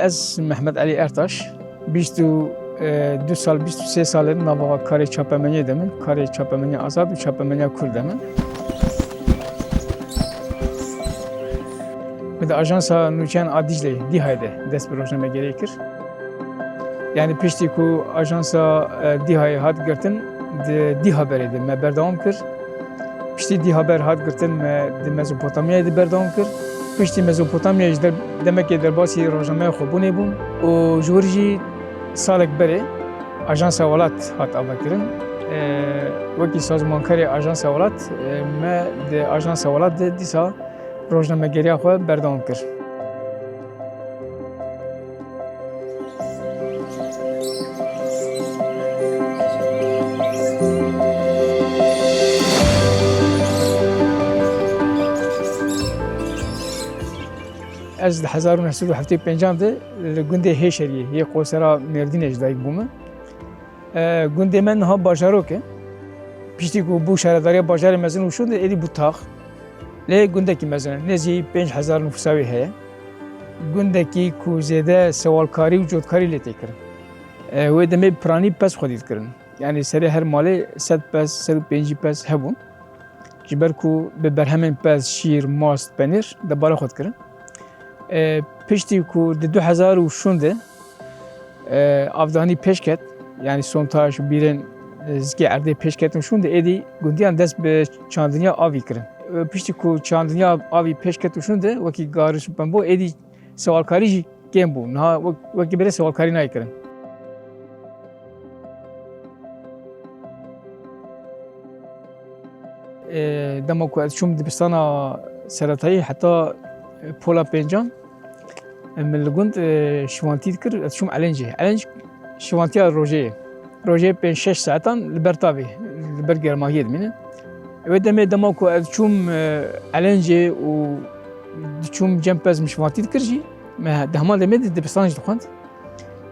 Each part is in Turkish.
از محمد علی ارتاش 22 سال 23 سال نوا کار چاپمنی دمن کار چاپمنی آزاد و چاپمنی کرد دمن به آژانس نوچان آدیجلی دی هایده دست به روزنامه گری کرد یعنی پشتی کو آژانس دی های هات گرتن دی خبری ده من بردام کرد پشتی دی خبر هات گرتن من د مزوپوتامیا دی بردام کرد پشتی مزوپوتامیا جدر دمک در باسی روزنامه خوبونه بون و جورجی سالک بره آژانس ولات هات آوا کردن وکی سازمانکاری آژانس ولات من د آژانس ولات دیسا روزنامه گری خو بردام کرد از 1975 ده گنده هشریه یه قوسرا مردینش دایک بومه گنده من ها باجارو که پیشتی کو بو شهرداری باجار مزن وشون ده ایدی بوتاخ لی گنده کی مزن نزی 5000 نفوساوی هست گنده کی کو زیاده سوالکاری و جودکاری لیتی کرد و دمی پرانی پس خودید کردن یعنی سری هر مالی 100 پس 150 پس هبون جبر کو به برهمن پس شیر ماست پنیر دبالا خود کردن پشتی کو د 2016 افغانی پیش کرد یعنی سونتاژ بیرن زکی ارده پیش کردن شونده ایدی گندیان دست به چاندنیا آوی کردن پشتی کو چاندنیا آوی پیش کردن شونده وکی گارش بمبو ایدی سوالکاری جی کم بو نه وکی بره سوالکاری نای کردن دما کو از شوم دبستانا سرطایی حتی پولا پنجان من لگوند شوانتید کرد شوم علنج شوانتیا روزه 5-6 ساعتان لبرتابی لبر گرماهی دمینه و دما کو از شوم علنج و شوم جمپز مشوانتید کردی ما دهمان دمید دبستانش دخوند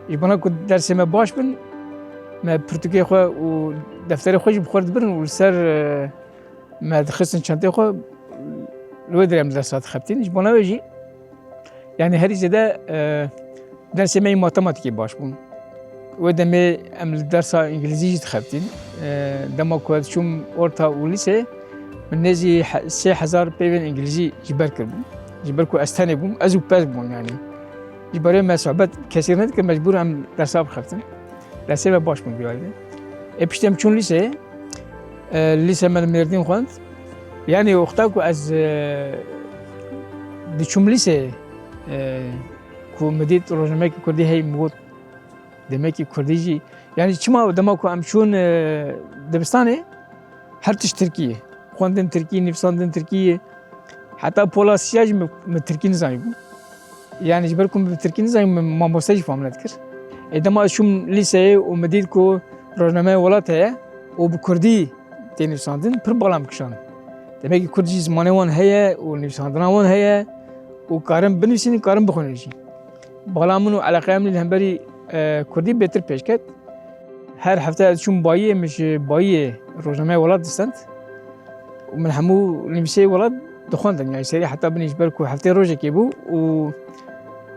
یبانا کو درس ما باش بن ما پرتغالی خو و دفتر خوش بخورد برن و سر ما دخلت چنته خو الودري مدرسات خبتين جبنا ويجي يعني هذه زده درس مي ماتماتيكي باش بون ودمي ام الدرس انجليزي خبتين دما كنت شوم اورتا وليسه من نزي 3000 بيبن انجليزي جبركو استاني بون ازو باس بون يعني جبري ما صعوبات كثير نذكر مجبور ام درس خبتين درس ما باش بون بيوالي ابشتم شون ليسه من مردين خوند يعني وقتاكو از دشوم ليسه كو مديت روزنامه كردي هي موت دمكي كرديجي يعني چما دماكو امشون دبستانه هرتش تركيه خوندن تركيه نفساندن تركيه حتى بولاسياج من تركي نزايبو يعني جبركم بالتركي نزاي ما مستجي فهم نذكر دما شوم ليسه ومديت كو روزنامه ولاتها وبكردي تنفساندن بر بالام كشان demek ki Kürtçe zamanı wan heye و نویساندنا wan heye و karim binivîsînin karim bixwînin jî bala min û eleqeya min hemberî Kurdî bêtir pêş ket her hefte ez çûm bayiyê min ji bayiyê rojnameyê welat distend û min hemû nivîseyê welat dixwendin yani serî heta binî ji ber ku heftê rojekê bû û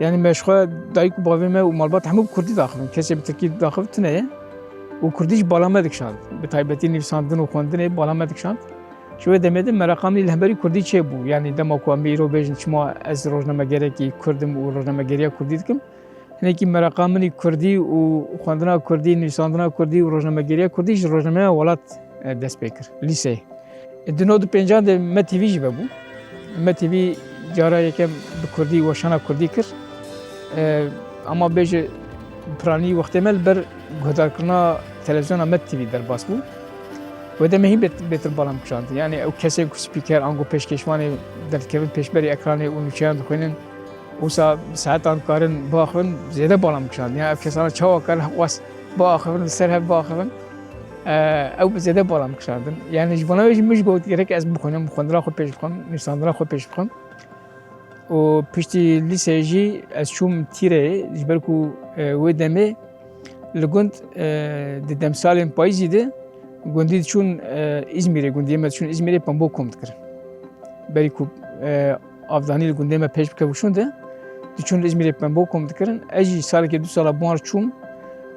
yani me ji xwe dayîk û bavê me û malbat hemû bi Kurdî daxivin kesê bi Tirkî daxiv tune û Kurdî ji bala me dikişand bi taybetî nivîsandin û xwendinê bala me dikişand شوية دمدم مرقامي الهمبري كردي تشيبو يعني دمكو أميرو بيجن شما از روزنامه گريكي كردم و روزنامه گريا كردي دكم هنيكي مرقامني كردي و خواندنا كردي نويساندنا كردي و روزنامه گريا كردي ج روزنامه ولات دست بكر ليسي دنو دو پنجان ده ما تي في جبابو ما تي في جارا يكم بكردي وشانا كردي كر اما بيج براني وقت مل بر گهدار کرنا تلفزيون ما تي في در باسبو و دمه هی بهتر بالام کشاند یعنی او کسی که سپیکر آنگو پیشکشوانی در کردن پیشبری اکرانی اون چند خونن او ساعتان کارن باخون زیاده بالام کشاند یعنی افکسان چهار کار واس باخون سر هف باخون او زیاده بالام کشاندن یعنی جوانایی مش گفت گرک از بخونم خوندرا خود پیش بخون نویساندرا خود پیش بخون و پشتی لیسه‌جی از شوم تیره جبر کو و دمه لگوند دیدم سالم پاییزیده گوندی چون İzmir'e گوندی چون İzmir'e پنبو کمد کرد. بری کو افغانی گوندی پیش بکوشونده diçûn li İzmîrê pembo kom dikirin. Ez jî salekê 2 sala buhar çûm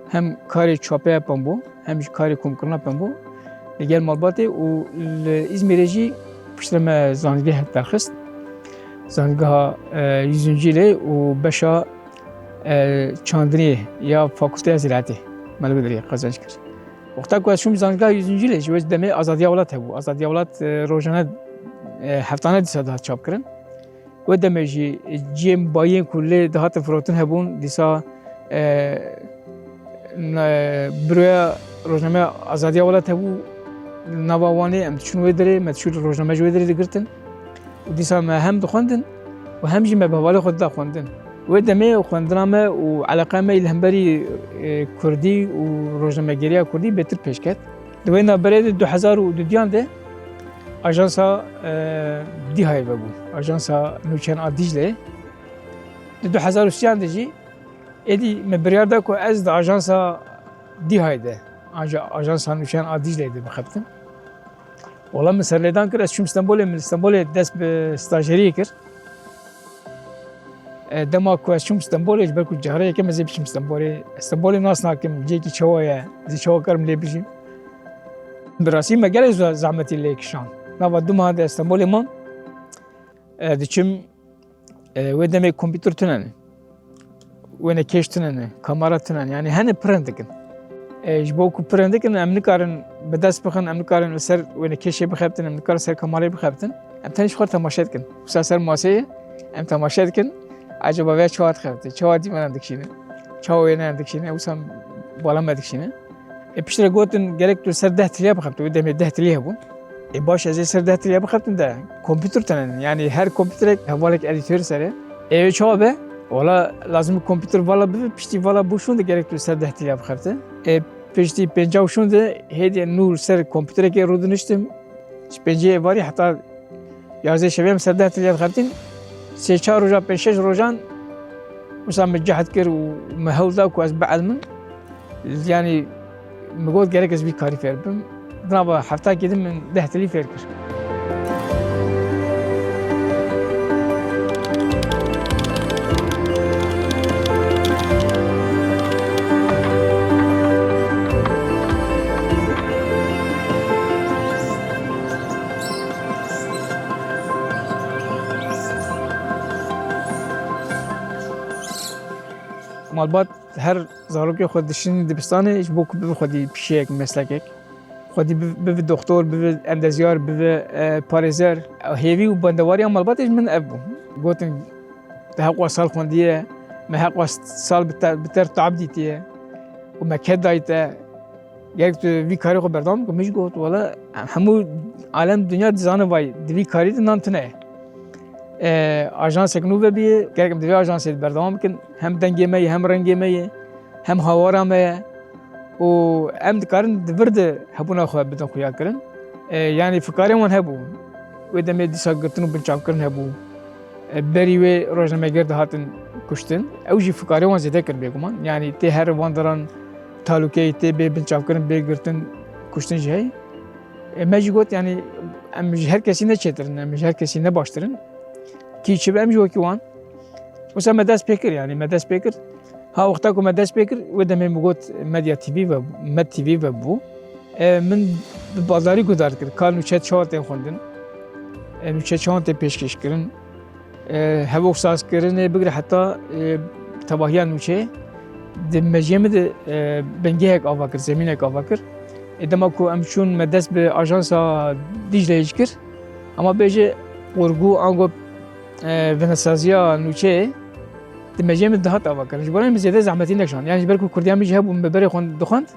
hem karê çapeya pembo hem jî karê komkirina pembo li gel malbatê û li İzmîrê jî piştre me zanîngeh derxist. Zanîngeha 100. yilê û beşa çandiniyê ya Fakülteya Ziraetê me li Bidrîyê qezenc kir. Wexta ku ez çûm zanîngeha 100. yilê ji we demê Azadiya Welat hebû. Azadiya Welat rojane heftane dîsa dihat çapkirin. We demê jî ciyên bayiyên ku lê dihatin firotin hebûn dîsa biroya rojnameya Azadiya Welat hebû nava wanê em diçûn wê derê me diçûn rojname ji wê derê digirtin û dîsa me hem dixwendin û hem jî me bi hevalê xwe dida xwendin. Wê demê xwendina me û eleqeya me li hemberî Kurdî û rojnamegeriya Kurdî bêtir pêş ket. Di wê naberê de 2002 de ajansa Dîhayê vebû. Ajansa nûçeyên a Dîcleyê. Di 2003 de jî êdî me biryar da ku ez di ajansa Dîhayê de ajansa nûçeyên a Dîcleyê de bixebtim. Wala min serlêdan kir ez çûm Stenbolê min Stenbolê dest bi stajyeriyê kir. Dema ku ez çûm Stenbolê ji ber ku cara yekem ez ê biçim Stenbolê. Stenbolê nas nakim ciyekî çawa ye ez ê çawa karim lê bijîm. Bi rastî me gelek zehmetî lê kişand. Nava du meha de Stenbolê mam diçim wê demê kompîter tune ne wêne kêş tune ne kamera tune ne yani hene pirin dikin. Ji bo ku pirin dikin em nikarin bi dest bixin em nikarin li ser wêne kêşê bixebtin em nikarin ser kamerayê bixebtin em tenê ji xwe temaşe dikin. Wisa ser maseyê em temaşe dikin acaba vê çawa dixebite çawa dîmenan dikişîne çawa wêne dikişîne wisa bala me dikişîne. Piştre gotin gerek tu ser 10 tiliya bixebte wê demê 10 tiliya hebûn. Baş ez ê ser 10 tiliya bixebtin de kompîter tune ne yani her kompîterek hevalek edîtör serê. Wê çawa be wala lazim kompîter vala bibe piştî vala bûşûn de gerek tu ser 10 tiliya bixebte. Piştî pênca şûn de hêdî nû ser kompîterekê rû diniştim ji pênciyê varî heta yazê şevê em ser 10 tiliya dixebtin 3-4 roja 5-6 rojan wisa me cehet kir û me hewl da ku ez bielmin yani me got gerek ez vî karî fêr bim. Nava heftakê din min 10 tilî fêr kir. Malbat her zarokê xwe dişînî dibistanê ji bo ku bibe xwedî pişeyek meslekek. Xwedî bibe doktor, bibe endezyar, bibe parêzer. Hêvî û bendewariya malbatê ji min ev bû. Gotin te heqwa sal xwendiye, me heqwa sal bi ter tab dîtiye û me ket dayî te. Gerek tu vî karî xwe berdewam bikim min jî got wala hemû alem dunya dizane vay di vî karî de nan tune ye. Ajansek nû vebiye gerek em di vê ajansê berdewam bikin hem dengê me ye hem rengê me ye hem hawara me ye û em dikarin di vir de hebûna xwe bidin xuyakirin. Yani fikarên wan hebû wê demê dîsa girtin û binçavkirin hebû. Berî wê rojnameger dihatin kuştin. Ew jî fikarê wan zêde kir bêguman. Yani tê her van diran talûkeyê tê bê binçavkirin bê girtin kuştin jî hey. Me jî got yani em ji her kesî neçêtirin em ji her kesî nebaştirin. Kî çi em jî wekî wan. Wisa me dest pê kir yani me dest pê kir. Ha wexta ku me dest pê kir wê demê me got Medya TV ve Med TV vebû. Min bi bazarî gudar kir. Ka nûçe çawa tên xwendin. Nûçe çawan tê pêşkêş kirin. Hevok sazkirinê bigire heta tebahiya nûçeyê di mejiyê me de bengehek ava kir, zemînek ava kir. Dema ku em çûn me dest bi ajansa Dîcleyê jî kir. Ama bêje qurgû ango venesaziya nûçeyê di mejiyê me dihat ava kirin. Ji bo min zêde zehmetî nekşand. Yani ji ber ku Kurdiyan jî hebû min bi berê xwe dixwend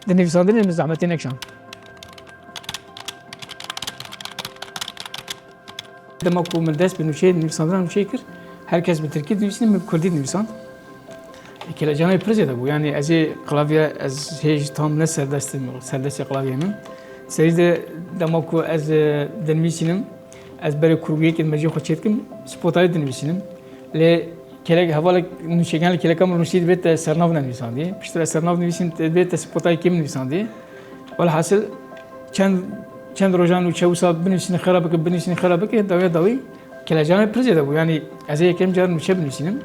di nivîsandinê min zehmetî nekşand. Dema ku min dest bi nûçeyê nivîsandina nûçeyê kir herkes bi Tirkî dinivîsîne min bi Kurdî dinivîsand. Kelecanê pir zêde bû yani ez ê klavye ez hêj tam ne serdestim serdestê klavyê min. Serî de dema ku ez dinivîsînim ez berê kurgiyekê mejiyê xwe çê dikim spotayê dinivîsînim. Lê kelek hevalek nûçegan li keleka min Rûsî dibêt te sernav nenivîsandiye. Piştre sernav nivîsîn dibêt te spotayê kêm nivîsandiye. Velhasil çend rojan nûçe wisa binivîsîne xera bike binivîsîne xera bike dawê dawî keleceğine preze de bu. Yani az yekem carın uçak bilmişim.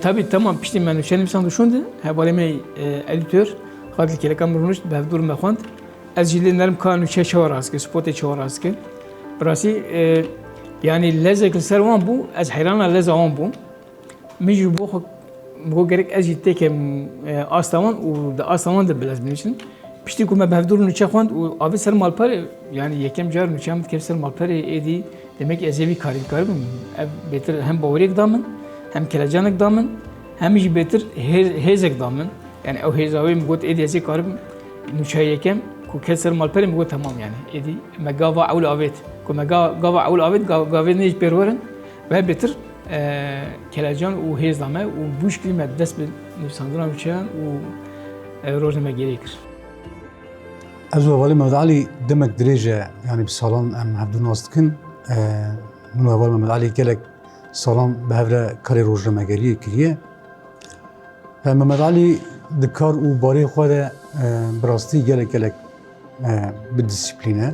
Tabi tamam piştim ben uçağım sandı şundu. Havalime editör. Hadil kelekam runuş bevdur mekhwand. Az jilin nerim kan uçak çavaraz ki spote çavaraz ki. Burası yani lezzetli servan bu. Az hayrana lezzetli bu. Mecbur bu gerek az jitte ki astaman و astaman da biraz bilmişim. Pişti kuma bevdurun uçakwan و abi ser malpare yani yekem car uçağım kevser malpare edi demek ezevi karım beter hem bavrek damın hem kelacanak damın hem iş beter hezek damın yani o hezavi mgot edi ezi karım uçağı yekem ku kevser malpare mgot tamam yani edi megava aul avet ku megava aul avet gavet ne iş perveren ve beter kelacan و hez damı و bu şekilde dest bir nüsandına uçağın و روزنامه gerekir. Ez evvelî Mehmet Ali demek derece yani bir salan em hevdû nas dikin. Min evvel Mehmet Ali gelek salan bi hevre karê rojnamegeriyê kiriye. Mehmet Ali di kar û barê xwe de bi rastî gelek bi disiplîne.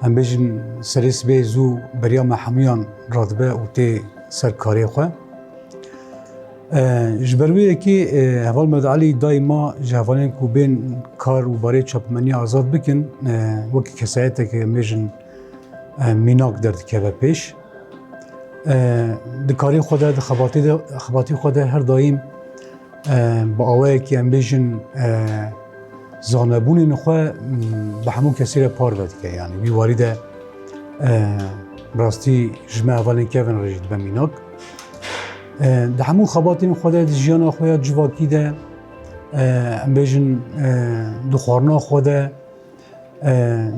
Em bêjin serê sibê zû beriya me hemûyan radibe û tê ser karê xwe. Ji ber wê yekê heval Mehmet Ali daîma ji hevalên ku bên kar û barê çapemeniya azad bikin wekî kesayeteke em bêjin mînak derdikeve pêş. Di karê xwe de di xebatî xwe de her daîm bi awayekî em bêjin zanebûnên xwe bi hemû kesî re par vedike yani wî warî de bi rastî ji me hevalên kevin re jî dibe mînak. Di hemû xebatên xwe de di jiyana xwe ya civakî de em bêjin di xwarina xwe de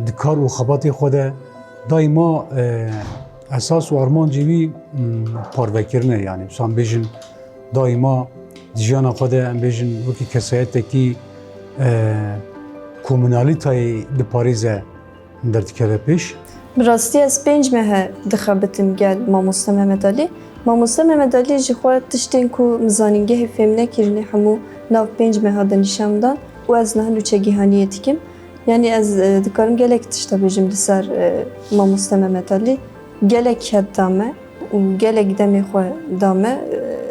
di kar û xebatê xwe de daîma esas û armancê wî parvekirin e yani em bêjin daîma di jiyana xwe de em bêjin wekî kesayetekî komûnalîtayê diparêze derdikeve pêş. Bi rastî ez 5 mehe dixebitim gel Mamoste Mehmet Ali. Mamoste Mehmet Ali ji xwe tiştên ku mizanîngehê fêm nekirine hemû nav 5 meha de nîşandan û ez niha nûçe gîhaniyê dikim. Yani ez dikarim gelek tişta bêjim li ser Mamoste Mehmet Ali. Gelek hed dame û gelek demê xwe dame.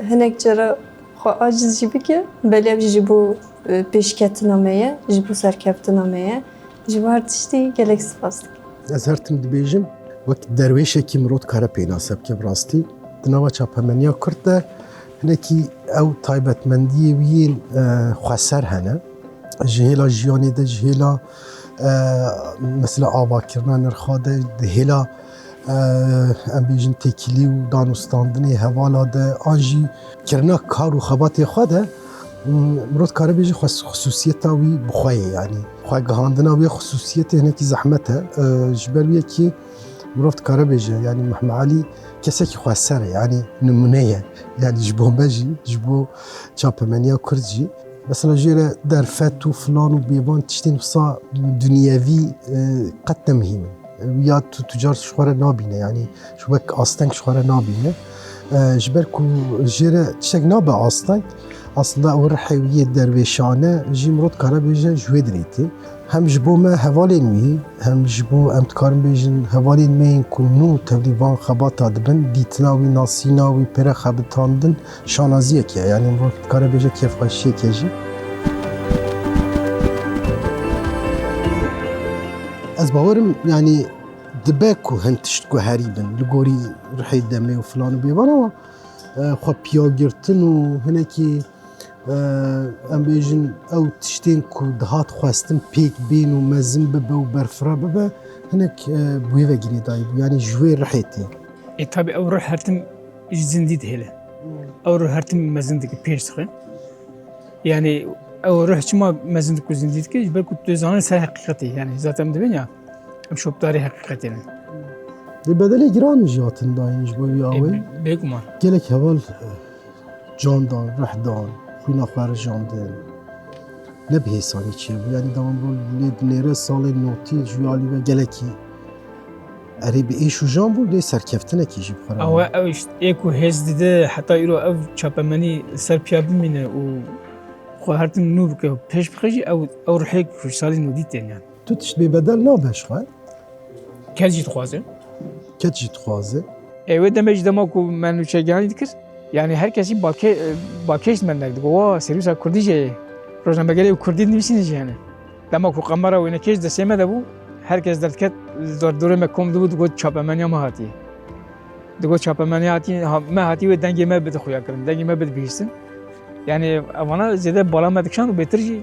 Hinek cara xwe aciz jî bike, belê jî bo pêşketina me ye, ji bo serkeftina me ye. Ji bo her tiştî gelek spas dikim. Ez her tim dibêjim wek derwêşekî mirov dikare pênase bike bi rastî. Di nava çapemeniya Kurd de hinekî ew taybetmendiyê wî yên xweser hene. Ji hêla jiyanê de, ji hêla mesela avakirina nirxa de, di hêla em bêjin têkilî û danûstandinê hevala de, an jî kirina kar û xebatê xwe de mirov dikare bêje xusûsiyeta wî bi xwe ye yani. Xwegihandina wê xusûsiyetê hinekî zehmet e. Ji ber wî yekî mirov dikare bêje yani Mehmet Ali kesekî xweser e yani nimûne ye. Yani ji bo me jî, ji bo çapemeniya Kurd jî. Mesela jê re derfet û filan û bêvan tiştên wisa dunyevî qet nemihînin. Ya tucar ji xwe re nabîne yani wek asteng ji xwe re nabîne. Ji ber ku jê re tiştek nabe asteng aslında ew rihê wî yê derwêşane jî mirov dikare bêje ji wê dirêtî. Hem ji bo me hevalên wî hem ji bo em dikarin bêjin hevalên me yên ku nû tevlîvan xebata dibin dîtina wî nasîna wî pêre xebitandin şanaziyek ye yani mirov dikare bêje kêfxweşiyek jî. Ez bawerim yani dibe ku hin tişt guherî bin li gorî rihê demê û filan û bêvan ama xwe piyagirtin û hinekî em bêjin ew tiştên ku dihat xwestin pêk bên û mezin bibe û berfira bibe hinek bi wê ve girêdayî bû yani ji wê rihê tê. Tabi ew rih her tim ji zindî dihêle. Ew rih her tim mezin dike pêş dixe. Yani ew rih çima mezin dik û zindî dike ji ber ku tu zanin ser heqîqetê yani zaten dibin ya em şopdarî heqîqetê ne. Lê bedelê giran jî hatin dayîn ji bo wî awê. Bêguman. Gelek heval can dan, rih dan, xwîna xwe rijandin. Ne bi hêsanî çi ye bû yani dewan rol lê di nêre salên notî ji wî alî ve gelekî erê bi êş û jan bû lê serkeftinekî jî bi xwe re. Ew işte ê ku hêz dide heta îro ev çapemenî ser piya bimîne û xwe her tim nû bike pêş bixe jî ew rihê ku salî nûdî tên yani. Tu tişt bê bedel nabe ji xwe? Kes jî dixwaze. Ket jî dixwaze. Ev demek dema ku men nûçegihanî dikir. Yani herkesî balkêş men derdi. Wa servîsa Kurdî jê rojnamegerê Kurdî nivîsîne yani. Dema ku qemera wênekêş destê me de bû herkes derdiket derdorê me kom dibû digot çapemeniya me hatiye. Digot çapemeniya hatiye me hatiye wê dengê me bide xuya kirin. Dengê me bide bihîstin. Yani evana zêde bala me dikişand û bêtir jî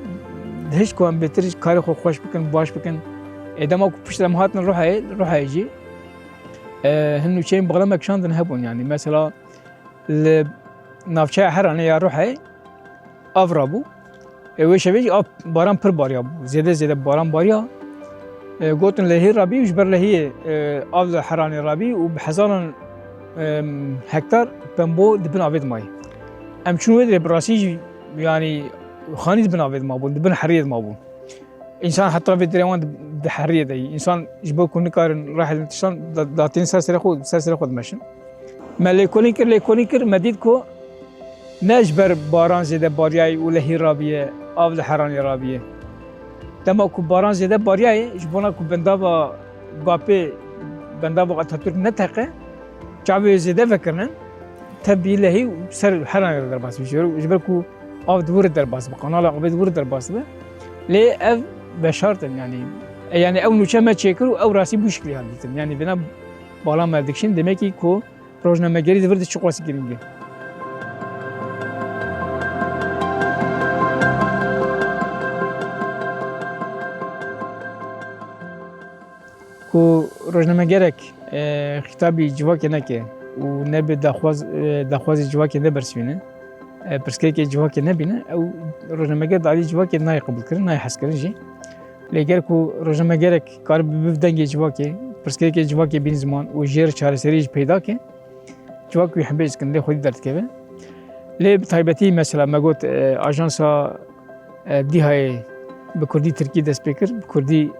hiç ku em bêtir karê xwe xweş bikin, baş bikin. Dema ku pişt em hatin Rihayê jî hin nûçeyên bala me kişandin hebûn yani. Mesela li navçeya Heranê ya Rihayê av rabû. Wê şevê jî av baran pir bariya bû. Zêde baran bariya. Gotin lehî rabî ji ber lehiyê av li Heranê rabî û bi hezaran hektar pembo dibin avê di mayê. Em çûn wê dirê bi rastî jî yani xanî dibin avê di mabûn, dibin heriyê di mabûn. İnsan heta vê dirê wan di heriyê de yî. İnsan ji bo ku nikarin Rihayê tiştan datên ser serê xwe dimeşin. Me lêkolîn kir me dît ku ne ji ber baran zêde bariyayê û lehî rabîye av li Heranê rabîye. Dema ku baran zêde bariyayê ji bona ku bendava Bapê bendava Atatürk neteqe çavê zêde vekirinin tevbî lehî ser Heranê derbas bî. Ji ber ku av dibûre derbas bi qanala avê dibûre derbas be. Lê ev veşartin yani. Yani ew nûçe me çêkir û ew rastî bû şiklî dîtin. Yani vêna bala me dikişin demek ki ku rojnamegerî divir di çi qasî girîng e. Ku rojnamegerek xîtabî civakê neke û nebe daxwazê civakê nebersivîne, pirsgirêkê civakê nebîne, ew rojnameger di alî civakê nayê qebûlkirin, nayê hezkirin jî. Lê gel ku rojnamegerek kar bibiv dengê civakê, pirsgirêkê civakê bîn ziman û jêr çareserî jî peyda ke, civak wî hembêj dikin, lê xwedî derdikeve. Lê bi taybetî mesela me got ajansa Dîhayê bi Kurdî Tirkî dest pê kir, bi Kurdî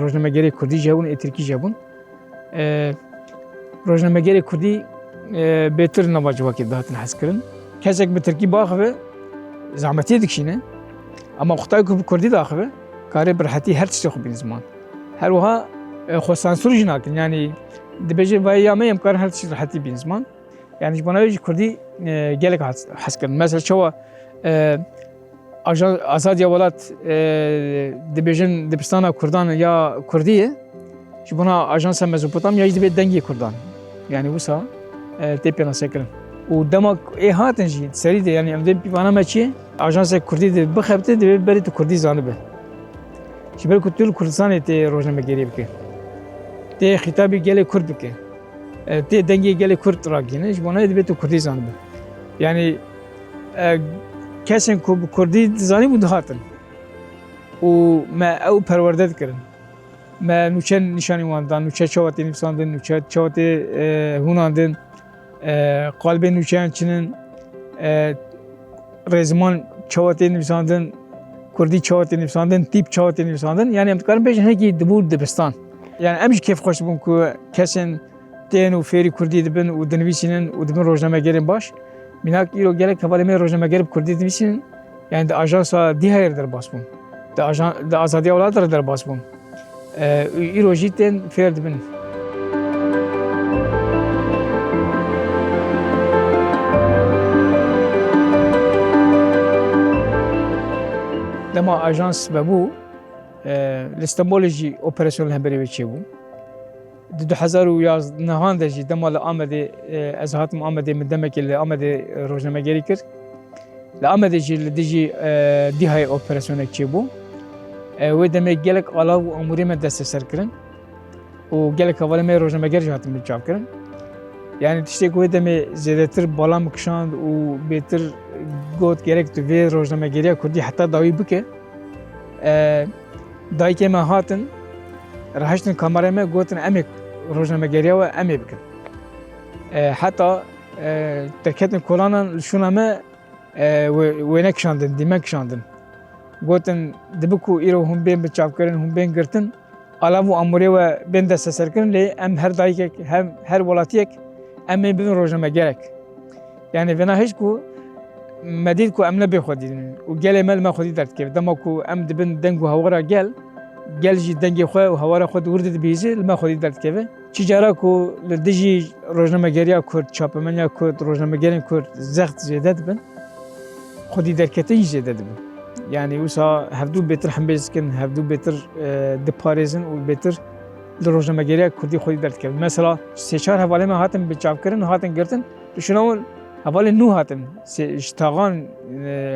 rojnamegerê Kurdî jî hebûn, Tirkî jî hebûn. Rojnamegerê Kurdî bêtir nava civakê dihatin hezkirin. Kesek bi Tirkî biaxive zehmetiyê dikişîne ama xwetayê ku bi Kurdî diaxive karê bi rehetî her tiştê xwe bîne ziman. Her wiha xwe sansûr jî nakin yani dibêje vayê ya me em karin her tiştî rehetî bîne ziman. Yani ji bona wê jî Kurdî gelek hezkirin. Mesela çawa Azadiya Welat dibêjin dibistana Kurdan ya Kurdî ye ji bona Ajansa Mezopotamya jî dibe dengê Kurdan. Yani wisa tê pênasekirin. û dema ê hatin jî serî de yani em dê pîvana me çi Ajansa Kurdî de bixebite divê berî tu Kurdî zanibe. Ji ber ku tu li Kurdistanê tê rojnamegerî bike. Tê xîtabê gelê Kurd bike. Tê dengê gelê Kurd ragihîne ji bona divê tu Kurdî zanibe. Yani kesên ku bi Kurdî dizanî bû dihatin û me ew perwerde dikirin. Me nûçe nîşanî wan dan, nûçe çawa tê nivîsandin, nûçe çawa tê hûnandin, qalbên nûçeyan çinin, rêziman çawa tê nivîsandin, Kurdî çawa tê nivîsandin, tîp çawa tê nivîsandin. Yani em dikarin bêjin hekî dibû dibistan. Yani em jî kêf xweş dibûn ku kesên tên û fêrî Kurdî dibin û dinivîsînin û dibin rojnamegerên baş. Minak îro gelek hevalê me rojnameger bi Kurdî dinivîsînin yani di ajansa Dîhayê re derbas bûn. Di Azadiya Welat re derbas bûn. Îro jî tên fêr dibin. Dema ajans vebû li Stenbolê jî operasyonel hemberî wê çêbû. Di 2011 de jî dema li Amedê ez hatim Amedê min demekê li Amedê rojnamegerî kir. Li Amedê jî li dijî Dîhayê operasyonek çêbû. Wê demê gelek alav û amûrê me desteserkirin û gelek hevalê me rojnameger jî hatin çavkirin. Yani tiştê ku wê demê zêdetir bala min kişand û bêtir got gerek tu vê rojnamegeriya Kurdî heta dawî bike. Dayîkê me hatin reheştin kamerayê me gotin em ê rojnamegeriya we em ê bikin. Heta derketin kolanan li şûna me wê nekişandin, dîme kişandin. Gotin dibi ku îro hûn bên biçavkirin, hûn bên girtin, alav û amûrê we bên desteserkirin lê em her dayîkek hem her welatiyek em ê bibin rojnamegerek. Yani vêna hêj ku me dît ku em nebê xwedînin û gelê me li me xwedî derdikeve. Dema ku em dibin deng û hawara gel gel jî dengê xwe û hewara xwe dûr dibîze li me xwedî derdikeve. Çi cara ku li dijî rojnamegeriya Kurd, çapemeniya Kurd, rojnamegerên Kurd zext zêde dibin, xwedî derkete jî zêde dibin. Yani wisa hevdû bêtir hembêz dikin, hevdû bêtir diparêzin û bêtir li rojnamegeriya Kurdî xwedî derdikevin. Mesela sê-çar hevalê me hatin biçavkirin û hatin girtin, düşünewin hevalên nû hatin, ji taxan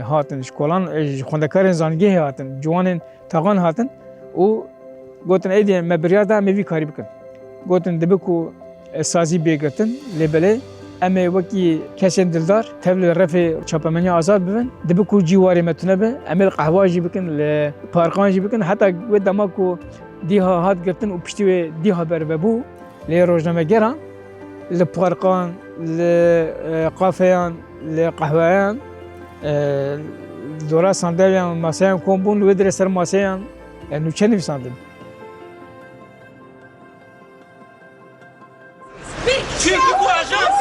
hatin, ji kolan, ji xwendekarên zangehê hatin, ciwanên taxan hatin û gotin êdî me biryar da em ê vî karî bikin. Gotin dibe ku sazî bêgirtin lêbelê em ê wekî kesên dildar tev li refê çapemeniya azad bibin, dibe ku cîwarê me tune be, em ê li qehwa jî bikin, li parkan jî bikin, heta wê dema ku dîha hat girtin û piştî wê dîha bervebû lê rojnamegeran li parkan, li qafeyan, li qehweyan, dora sandalyeyan, masayan kombûn li wê dirê ser masayan nûçe nivîsandin. Çünkü bu ajans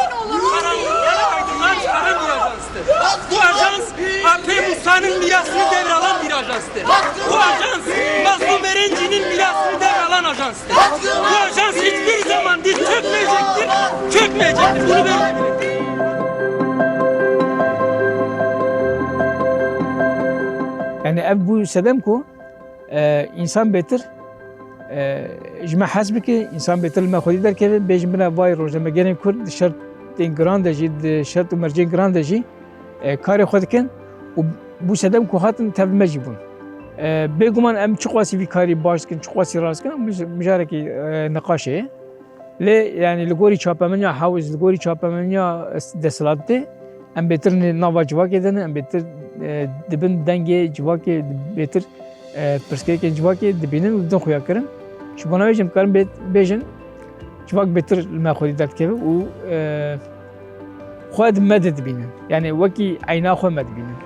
karanlıklara aydınlığa çıkaran bir ajanstır. Bu ajans AP Musa'nın mirasını devralan bir ajanstır. Bu ajans Mazlum Erenci'nin mirasını devralan ajanstır. Bu ajans hiçbir zaman diz çökmeyecektir, çökmeyecektir. Bunu ben de bilirim. Yani ev bu sedem ku insan betir ji me hez bike, insan betir li me xwedî derkeve, bêjin bina vay rojnamegerên Kurd di şertên giran de jî, di şert û mercên giran de jî karê xwe dikin û bu sedem ku hatin tev me jî bûn. Bêguman em çi qasî vî karî baş dikin, çi qasî rast dikin, mijarekî niqaşê ye. Lê yani li gorî çapemeniya hewz, li gorî çapemeniya desthilatê em bêtir nava civakê de ne, em bêtir dibin dengê civakê, bêtir pirsgirêkên civakê dibînin û din xuya kirin. Ji bo navê jî em karin bêjin civak bêtir li me xwedî derdikeve û xwe di me de dibînin. Yani wekî eyna xwe me dibînin.